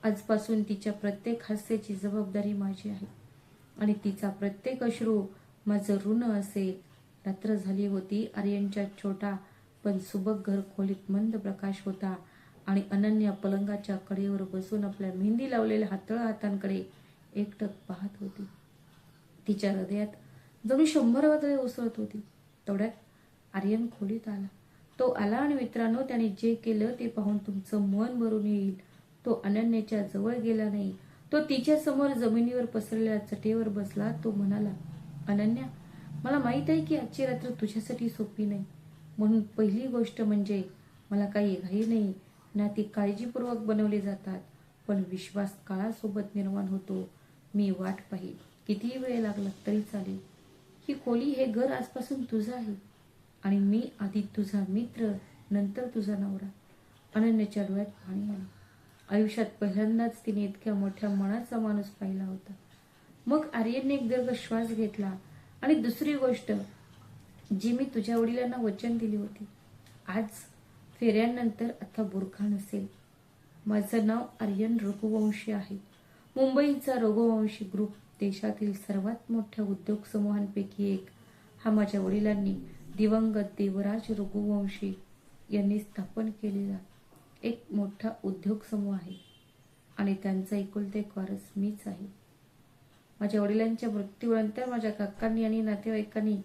आजपासून तिच्या प्रत्येक हास्याची जबाबदारी माझी आहे आणि तिचा प्रत्येक अश्रू माझं ऋण असेल. रात्र झाली होती. आर्यनच्या छोटा पण सुबक घर खोलीत मंद प्रकाश होता आणि अनन्या पलंगाच्या कडेवर बसून आपल्या मेहंदी लावलेल्या हातळ हातांकडे एकटक पाहत होती. तिच्या हृदयात जणू 100 वादळे उसळत होती. तेवढ्यात आर्यन खोलीत आला. तो आला आणि मित्रांनो, त्याने जे केलं ते पाहून तुमचं मन भरून येईल. तो अनन्याच्या जवळ गेला नाही. तो तिच्या समोर जमिनीवर पसरलेल्या चटेवर बसला. तो म्हणाला, अनन्या, मला माहित आहे की आजची रात्र तुझ्यासाठी सोपी नाही. म्हणून पहिली गोष्ट म्हणजे मला काही घाई नाही. नाती काळजीपूर्वक बनवले जातात, पण विश्वास काळासोबत निर्माण होतो. मी वाट पाहिल, कितीही वेळ लागला तरी चालेल. ही खोली, हे घर आजपासून तुझं आहे आणि मी आधी तुझा मित्र, नंतर तुझा नवरा. अनन्याच्या डोळ्यात पाणी आलं. आयुष्यात पहिल्यांदाच तिने इतक्या मोठ्या मनाचा माणूस पाहिला होता. मग आर्यनने एक दीर्घ श्वास घेतला. आणि दुसरी गोष्ट, जी मी तुझ्या वडिलांना वचन दिली होती, आज फेऱ्यानंतर आता बुरखा नसेल. माझं नाव आर्यन रघुवंशी आहे. मुंबईचा रघुवंशी ग्रुप देशातील सर्वात मोठ्या उद्योग समूहांपैकी एक हा माझ्या वडिलांनी दिवंगत देवराज रघुवंशी यांनी स्थापन केलेला एक मोठा उद्योग समूह आहे आणि त्यांचा एकुलते एक वारस मीच आहे. माझ्या वडिलांच्या मृत्यूनंतर माझ्या काकांनी आणि नातेवाईकांनी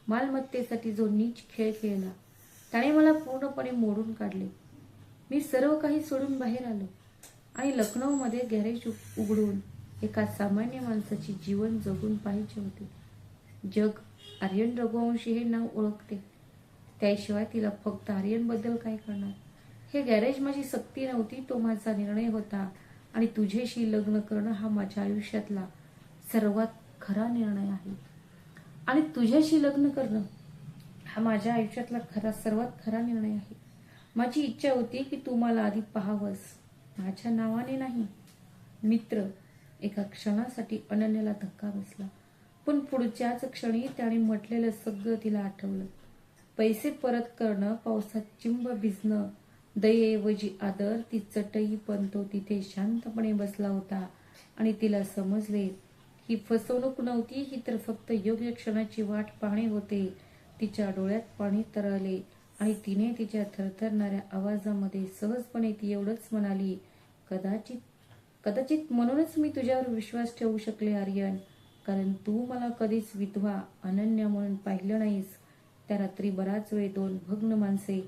मालमत्तेसाठी जो नीच खेळ खेळला त्याने मला पूर्णपणे मोडून काढले. मी सर्व काही सोडून बाहेर आलो आणि लखनौमध्ये गॅरेज उघडून एका सामान्य माणसाची जीवन जगून पाहिजे होते. जग आर्यन रघुवंशी हे नाव ओळखते, त्याशिवाय तिला फक्त आर्यन बद्दल काय करणार. हे गॅरेज माझी सक्ती नव्हती, तो माझा निर्णय होता आणि तुझ्याशी लग्न करणं हा माझ्या आयुष्यातला सर्वात खरा निर्णय आहे. आणि तुझ्याशी लग्न करणं हा माझ्या आयुष्यातला सर्वात खरा निर्णय आहे. माझी इच्छा होती की तू मला आधी पाहावंस, माझ्या नावाने नाही. मित्र. एका क्षणासाठी अनन्याला धक्का बसला, पण पुढच्याच क्षणी त्याने म्हटलेलं सगळं तिला आठवलं. पैसे परत करणं, पावसात चिंब भिजणं, दयेऐवजी आदर. ती चटई पण तो तिथे शांतपणे बसला होता आणि तिला समजले ही फसवणूक नव्हती, ही तर फक्त योग्य क्षणाची वाट पाहणे होते. तिच्या डोळ्यात पाणी तरळले आणि तिने तिच्या थरथरणाऱ्या आवाजामध्ये सहजपणे ती एवढंच म्हणाली, कदाचित म्हणूनच मी तुझ्यावर विश्वास ठेवू शकले आर्यन, कारण तू मला कधीच विधवा अनन्या म्हणून पाहिलं नाहीस. त्या रात्री बराच वेळ दोन भग्न माणसे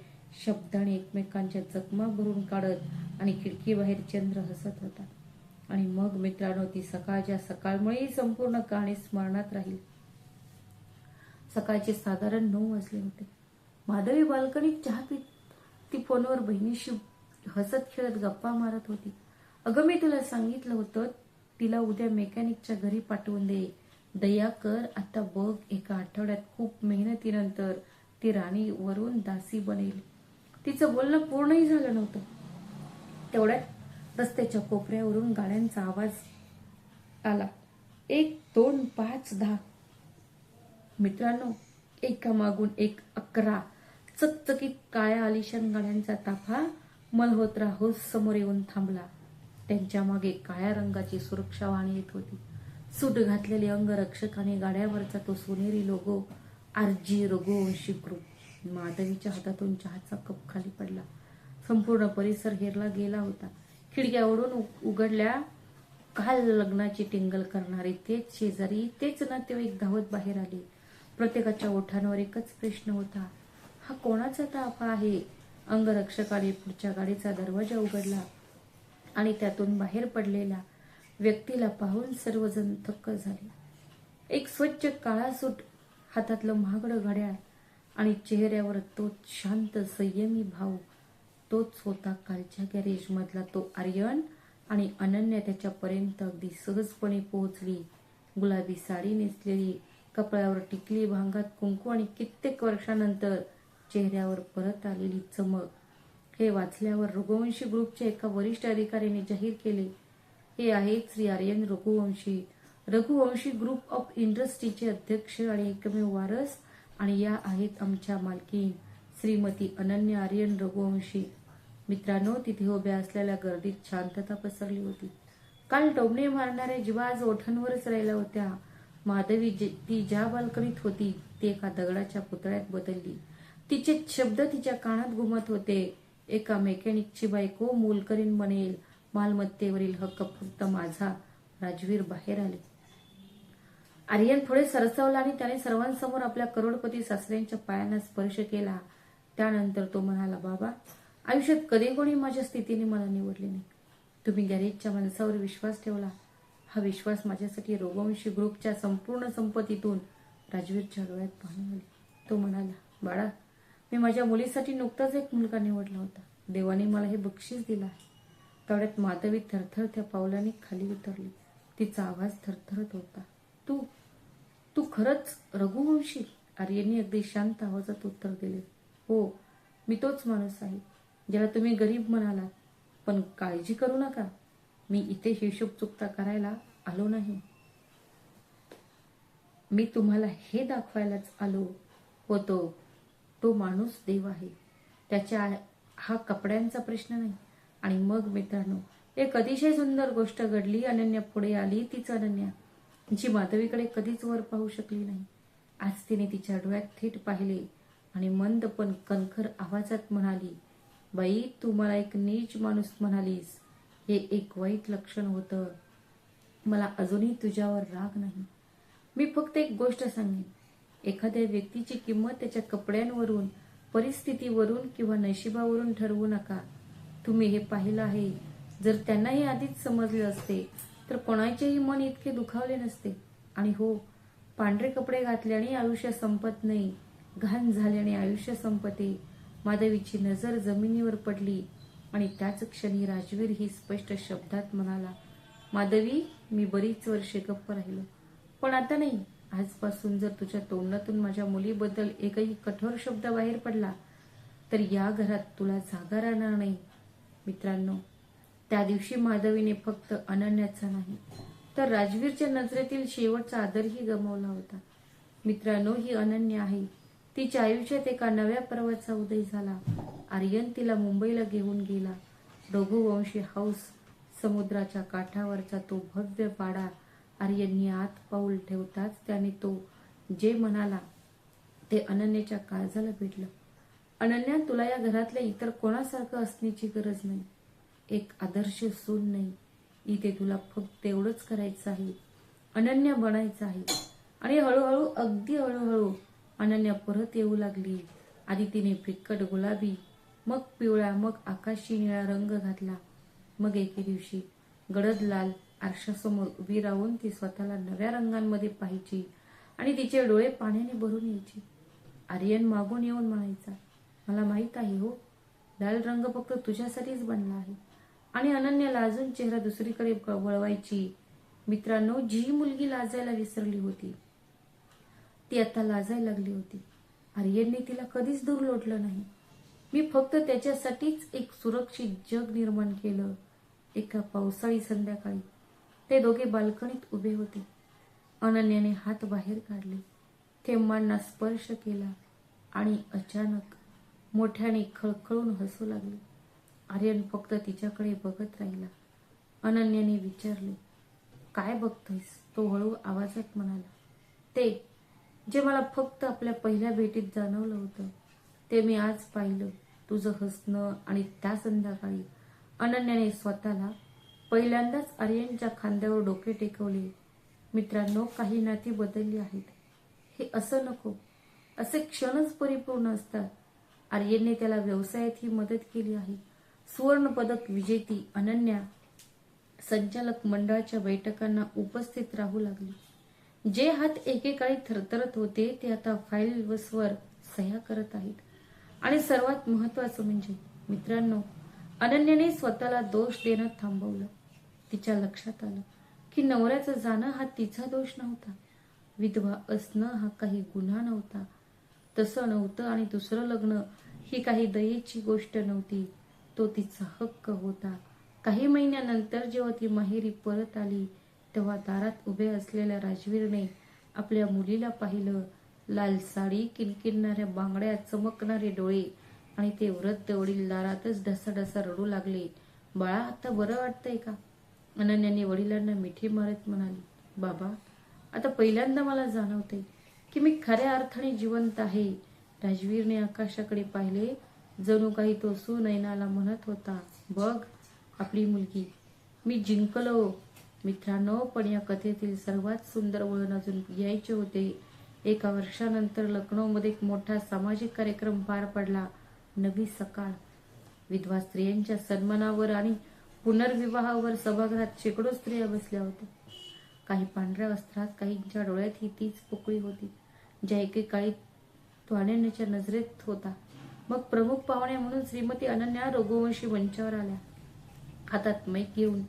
शब्दाने एकमेकांच्या जखमा भरून काढत आणि खिडकीबाहेर चंद्र हसत होता. आणि मग मित्रांनो, ती सकाळच्या सकाळमुळे संपूर्ण कहाणी स्मरणात राहील. सकाळचे साधारण 9 वाजले होते. माधवी बाल्कनीत चहा पीत ती फोनवर बहिणीशी हसत खेळत गप्पा मारत होती. अगं, मी तुला सांगितलं होतं तिला उद्या मेकॅनिकच्या घरी पाठवून दे. दया कर. आता बघ, एका आठवड्यात खूप मेहनतीनंतर ती राणीवरून दासी बनेल. तिचं बोलणं पूर्णही झालं नव्हतं, तेवढ्यात रस्त्याच्या कोपऱ्यावरून गाड्यांचा आवाज आला. 1, 2, 5, 10. मित्रांनो, एकामागून एक 11 चकचकीत काळ्या आलिशान गाड्यांचा ताफा मल्होत्रा हाऊस समोर येऊन थांबला. त्यांच्या मागे काळ्या रंगाची सुरक्षा वाहने येत होती. सूट घातलेले अंगरक्षकाने गाड्यावरचा तो सोनेरी लोगो, आरजी रघुवंशी ग्रुप. माधवीच्या हातातून चहाचा कप खाली पडला. संपूर्ण परिसर हेरला गेला होता. खिडक्या ओढून उघडल्या. काल लग्नाची टिंगल करणारे तेच शेजारी, तेच नातेवाईक धावत बाहेर आले. प्रत्येकाच्या ओठांवर एकच प्रश्न होता, हा कोणाचा ताफा आहे? अंगरक्षकाने पुढच्या गाडीचा दरवाजा उघडला आणि त्यातून बाहेर पडलेल्या व्यक्तीला पाहून सर्वजण थक्क झाले. एक स्वच्छ काळा सूट, हातातलं महागडं घड्याळ आणि चेहऱ्यावर तोच शांत संयमी भाव. तोच होता कालच्या गॅरेज मधला तो आर्यन. आणि अनन्या त्याच्यापर्यंत अगदी सहजपणे पोहोचली. गुलाबी साडी नेसलेली, कपाळावर टिकली, भांगात कुंकू आणि कित्येक वर्षानंतर चेहऱ्यावर परत आलेली चमक. हे वाचल्यावर रघुवंशी ग्रुपच्या एका वरिष्ठ अधिकाऱ्याने जाहीर केले, हे आहेत श्री आर्यन रघुवंशी, रघुवंशी ग्रुप ऑफ इंडस्ट्रीचे अध्यक्ष आणि एकमेव वारस. आणि या आहेत आमच्या मालकीन श्रीमती अनन्या आर्यन रघुवंशी. मित्रांनो, तिथे उभ्या असलेल्या गर्दीत शांतता पसरली होती. काल टोमणे मारणाऱ्या जीवा आज ओठांवरच राहिल्या होत्या. माधवी ती ज्या बाल्कनीत होती ती एका दगडाच्या पुतळ्यात बदलली. तिचे शब्द तिच्या कानात घुमत होते, एका मेकॅनिकची बायको मोलकरीण बनेल, मालमत्तेवरील हक्क फक्त माझा. राजवीर बाहेर आले. आर्यन पुढे सरसावला आणि त्याने सर्वांसमोर आपल्या करोडपती सासऱ्यांच्या पायांना स्पर्श केला. त्यानंतर तो म्हणाला, बाबा, आयुष्यात कधी कोणी माझ्या स्थितीने मला निवडले नाही. तुम्ही गॅरेजच्या माणसावर विश्वास ठेवला. हा विश्वास माझ्यासाठी रघुवंशी ग्रुपच्या संपूर्ण संपत्तीतून. राजवीरच्या डोळ्यात पाणी आले. तो म्हणाला, बाळा, मी माझ्या मुलीसाठी नुकताच एक मुलगा निवडला होता. देवाने मला हे बक्षीस दिलं आहे. तेवढ्यात माधवी थरथरत्या पावलांनी खाली उतरली. तिचा आवाज थरथरत होता. तू खरंच रघुवंशी? आर्यनने अगदी शांत आवाजात उत्तर दिले, हो, मी तोच माणूस आहे ज्याला तुम्ही गरीब म्हणालात. पण काळजी करू नका, मी इथे हिशोब चुकता करायला आलो नाही. मी तुम्हाला हे दाखवायलाच आलो होतो, तो माणूस देव आहे. त्याच्या हा कपड्यांचा प्रश्न नाही. आणि मग मित्रांनो, एक अतिशय सुंदर गोष्ट घडली. अनन्या पुढे आली. तीच अनन्या जी माधवीकडे कधीच वर पाहू शकली नाही. आज तिने तिच्या डोळ्यात थेट पाहिले आणि मंद पण कणखर आवाजात म्हणाली, बाई, तू मला एक नीच माणूस म्हणालीस. हे एक वाईट लक्षण होतं. मला अजूनही तुझ्यावर राग नाही. मी फक्त एक गोष्ट सांगेन. एखाद्या व्यक्तीची किंमत त्याच्या कपड्यांवरून, परिस्थितीवरून किंवा नशिबावरून ठरवू नका. तुम्ही हे पाहिलं आहे. जर त्यांना हे आधीच समजले असते तर कोणाचेही मन इतके दुखावले नसते. आणि हो, पांढरे कपडे घातल्याने आयुष्य संपत नाही. घाण झाल्याने आयुष्य संपते. माधवीची नजर जमिनीवर पडली आणि त्याच क्षणी राजवीर ही स्पष्ट शब्दात म्हणाला, माधवी, मी बरीच वर्षे गप्प राहिलो, पण आता नाही. आजपासून जर तुझ्या तोंडातून माझ्या मुलीबद्दल एकही कठोर शब्द बाहेर पडला तर या घरात तुला जागा राहणार नाही. मित्रांनो, त्या दिवशी माधवीने फक्त अनन्याचा नाही तर राजवीरच्या नजरेतील शेवटचा आदरही गमावला होता. मित्रांनो, ही अनन्या आहे. तिच्या आयुष्यात एका नव्या पर्वाचा उदय झाला. आर्यन तिला मुंबईला घेऊन गेला. रघुवंशी हाऊस, समुद्राच्या काठावरचा तो भव्य वाडा. आर्यनने आत पाऊल ठेवताच त्याने तो जे म्हणाला ते अनन्याच्या काळजाला भिडलं. अनन्या, तुला या घरातल्या इतर कोणासारखं असण्याची गरज नाही. एक आदर्श सून नाही. इथे तुला फक्त एवढंच करायचं आहे, अनन्या बनायचं आहे. आणि हळूहळू, अगदी हळूहळू अनन्या परत येऊ लागली. आधी तिने फिक्कट गुलाबी, मग पिवळा, मग आकाशी निळा रंग घातला. मग एके दिवशी गडद लाल आरशासमोर उभी राहून ती स्वतःला नव्या रंगांमध्ये पाहायची आणि तिचे डोळे पाण्याने भरून यायचे. आर्यन मागून येऊन म्हणायचा, मला माहित आहे हो, लाल रंग फक्त तुझ्यासाठीच बनला आहे. आणि अनन्या लाजून चेहरा दुसरीकडे वळवायची. मित्रांनो, जी मुलगी लाजायला विसरली होती ती आता लाजायला लागली होती. आर्यनने तिला कधीच दूर लोटलं नाही. मी फक्त त्याच्यासाठीच एक सुरक्षित जग निर्माण केलं. एका पावसाळी संध्याकाळी ते दोघे बाल्कनीत उभे होते. अनन्याने हात बाहेर काढले, थेंबांना स्पर्श केला आणि अचानक मोठ्याने खळखळून हसू लागले. आर्यन फक्त तिच्याकडे बघत राहिला. अनन्याने विचारले, काय बघतोयस? तो हळू आवाजात म्हणाला, ते जे मला फक्त आपल्या पहिल्या भेटीत जाणवलं होतं ते मी आज पाहिलं. तुझं हसणं. आणि त्या संध्याकाळी अनन्याने स्वतःला पहिल्यांदाच आर्यनच्या खांद्यावर डोके टेकवले. मित्रांनो, काही नाती बदलली आहेत. हे असं नको. असे क्षणच परिपूर्ण असतात. आर्यनने त्याला व्यवसायात ही मदत केली आहे. सुवर्ण पदक विजेती अनन्या संचालक मंडळाच्या बैठकांना उपस्थित राहू लागली. जे हात एकेकाळी थरथरत होते ते आता फाईल्सवर सह्या करत आहेत. आणि सर्वात महत्वाचं म्हणजे मित्रांनो, अनन्याने स्वतःला दोष देणं थांबवलं. तिच्या लक्षात आलं की नवऱ्याचं जाणं हा तिचा दोष नव्हता. विधवा असणं हा काही गुन्हा नव्हता. तसं नव्हतं. आणि दुसरं लग्न ही काही दयेची गोष्ट नव्हती. तो तिचा हक्क होता. काही महिन्यानंतर जेव्हा ती माहेरी परत आली तेव्हा दारात उभे असलेल्या राजवीरने आपल्या मुलीला पाहिलं. लाल साडी, किणकिणणाऱ्या बांगड्या, चमकणारे डोळे. आणि ते वृद्ध वडील दारातच ढसाढसा रडू लागले. बाळा, आता बरं वाटतंय का? अनन्याने वडिलांना मिठी मारत म्हणाली, बाबा, आता पहिल्यांदा मला जाणवतंय की मी खऱ्या अर्थाने जिवंत आहे. राजवीरने आकाशाकडे पाहिले. जणू काही तो सुनयनाला म्हणत होता, बघ आपली मुलगी. मी जिंकलो. मित्रांनो, पण या कथेतील सर्वात सुंदर वळण अजून यायचे होते. एका वर्षानंतर लखनौमध्ये एक मोठा सामाजिक कार्यक्रम पार पडला. नवी सकाळ. विधवा स्त्रियांच्या सन्मानावर आणि पुनर्विवाहावर सभागृहात शेकडो स्त्रिया बसल्या होत्या. काही पांढऱ्या वस्त्रात, काहींच्या डोळ्यात ही तीच पोकळी होती ज्या एकेकाळी तो अनन्याच्या नजरेत होता. मग प्रमुख पाहुण्या म्हणून श्रीमती अनन्या रघुवंशी मंचावर आल्या. हातात माईक घेऊन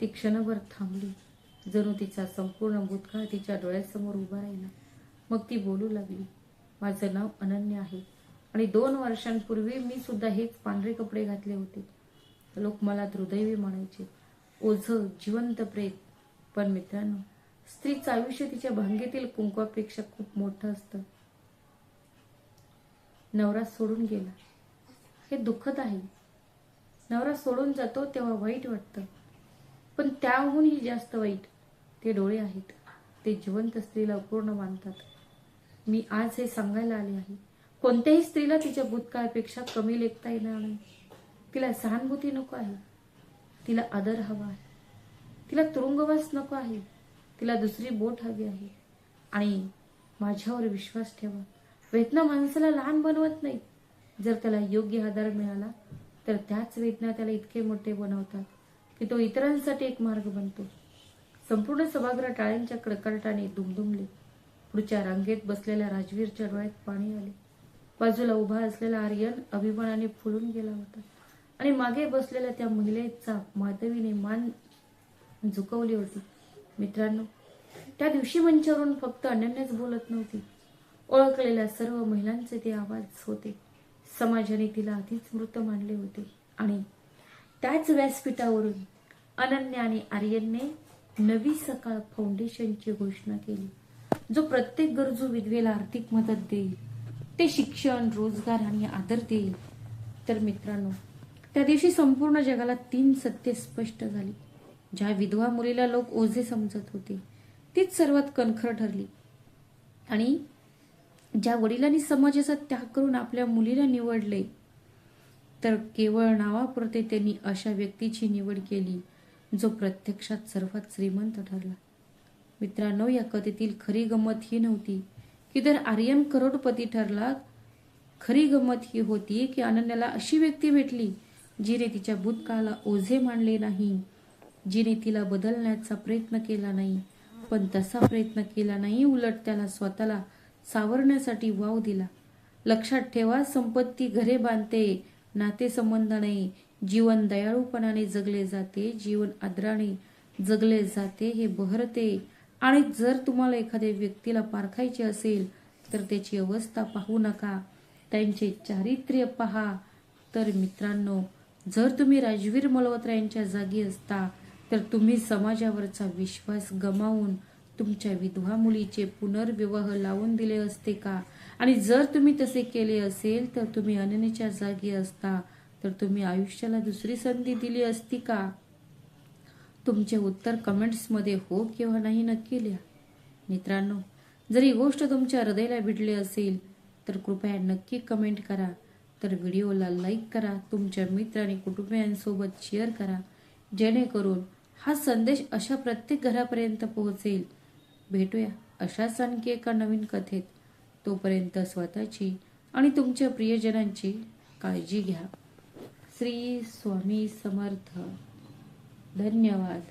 ती क्षणभर थांबली. जणू तिचा संपूर्ण भूतकाळ तिच्या डोळ्यासमोर उभा राहिला. मग ती बोलू लागली, माझं नाव अनन्या आहे आणि 2 वर्षांपूर्वी मी सुद्धा हेच पांढरे कपडे घातले होते. लोक मला दुर्दैवी म्हणायचे, ओझं, जिवंत प्रेत. पण मित्रांनो, स्त्रीचं आयुष्य तिच्या भांगेतील कुंकवापेक्षा खूप मोठं असतं. नवरा सोडून गेला हे दुःखद आहे. नवरा सोडून जातो तेव्हा वाईट वाटतं. पण त्याहूनही जास्त वाईट ते डोळे आहेत. ते जिवंत स्त्रीला पूर्ण बांधतात. मी आज हे सांगायला आले आहे, कोणत्याही स्त्रीला तिच्या भूतकाळापेक्षा कमी लेखता येणार नाही. तिला सहानुभूती नको आहे, तिला आदर हवा आहे, तिला तुरुंगवास नको आहे, तिला दुसरी बोट हवी आहे. आणि माझ्यावर विश्वास ठेवा, वेदना माणसाला लहान बनवत नाही. जर त्याला योग्य आधार मिळाला तर त्याच वेदना त्याला इतके मोठे बनवतात की तो इतरांसाठी एक मार्ग बनतो. संपूर्ण सभागृह टाळ्यांच्या कडकडाटाने दुमदुमले. पुढच्या रांगेत बसलेल्या राजवीरच्या डोळ्यात पाणी आले. बाजूला उभा असलेला आर्यन अभिमानाने फुलून गेला होता आणि मागे बसलेल्या त्या महिलेचा माधवीने मान झुकवली होती. मित्रांनो, त्या दिवशी मंचावरून फक्त अनन्याच बोलत नव्हती, ओळखलेल्या सर्व महिलांचे ते आवाज होते. समाजाने तिला आधीच मृत मानले होते आणि त्याच व्यासपीठावरून अनन्या आणि आर्यनने नवी सकाळ फाउंडेशनची घोषणा केली, जो प्रत्येक गरजू विधवेला आर्थिक मदत देईल, ते शिक्षण, रोजगार आणि आदर देईल. तर मित्रांनो, त्या दिवशी संपूर्ण जगाला 3 सत्य स्पष्ट झाली. ज्या विधवा मुलीला लोक ओझे समजत होते तीच सर्वात कणखर ठरली. आणि ज्या वडिलांनी समाजाचा त्याग करून आपल्या मुलीला निवडले, तर केवळ नावापुरते त्यांनी अशा व्यक्तीची निवड केली जो प्रत्यक्षात सर्वात श्रीमंत ठरला. मित्रांनो, या कथेतील खरी गंमत ही नव्हती की तर आर्यन करोडपती ठरला. खरी गंमत ही होती की अनन्याला अशी व्यक्ती भेटली जिने तिच्या भूतकाळाला ओझे मानले नाही, जिने तिला बदलण्याचा प्रयत्न केला नाही, पण तसा प्रयत्न केला नाही, उलट त्याला स्वतःला सावरण्यासाठी वाव दिला. लक्षात ठेवा, संपत्ती घरे बांधते, नातेसंबंध नाही. जीवन दयाळूपणाने जगले जाते, जीवन आदराने जगले जाते, हे बहरते. आणि जर तुम्हाला एखाद्या व्यक्तीला पारखायचे असेल तर त्याची अवस्था पाहू नका, त्यांचे चारित्र्य पहा. तर मित्रांनो, जर तुम्ही राजवीर मल्होत्रा यांच्या जागी असता तर तुम्ही समाजावरचा विश्वास गमावून तुमच्या विधवा मुलीचे पुनर्विवाह लावून दिले असते का? आणि जर तुम्ही तसे केले असेल तर तुम्ही अनन्याच्या जागी असता तर तुम्ही आयुष्याला दुसरी संधी दिली असती का? तुमचे उत्तर कमेंट्समध्ये हो किंवा नाही नक्की लिहा. मित्रांनो, जर ही गोष्ट तुमच्या हृदयाला भिडली असेल तर कृपया नक्की कमेंट करा. तर व्हिडिओला लाईक करा, तुमच्या मित्र आणि कुटुंबियांसोबत शेअर करा, जेणेकरून हा संदेश अशा प्रत्येक घरापर्यंत पोहोचेल. भेटूया अशाच आणखी एका नवीन कथेत. तोपर्यंत स्वतःची आणि तुमच्या प्रियजनांची काळजी घ्या. श्री स्वामी समर्थ. धन्यवाद.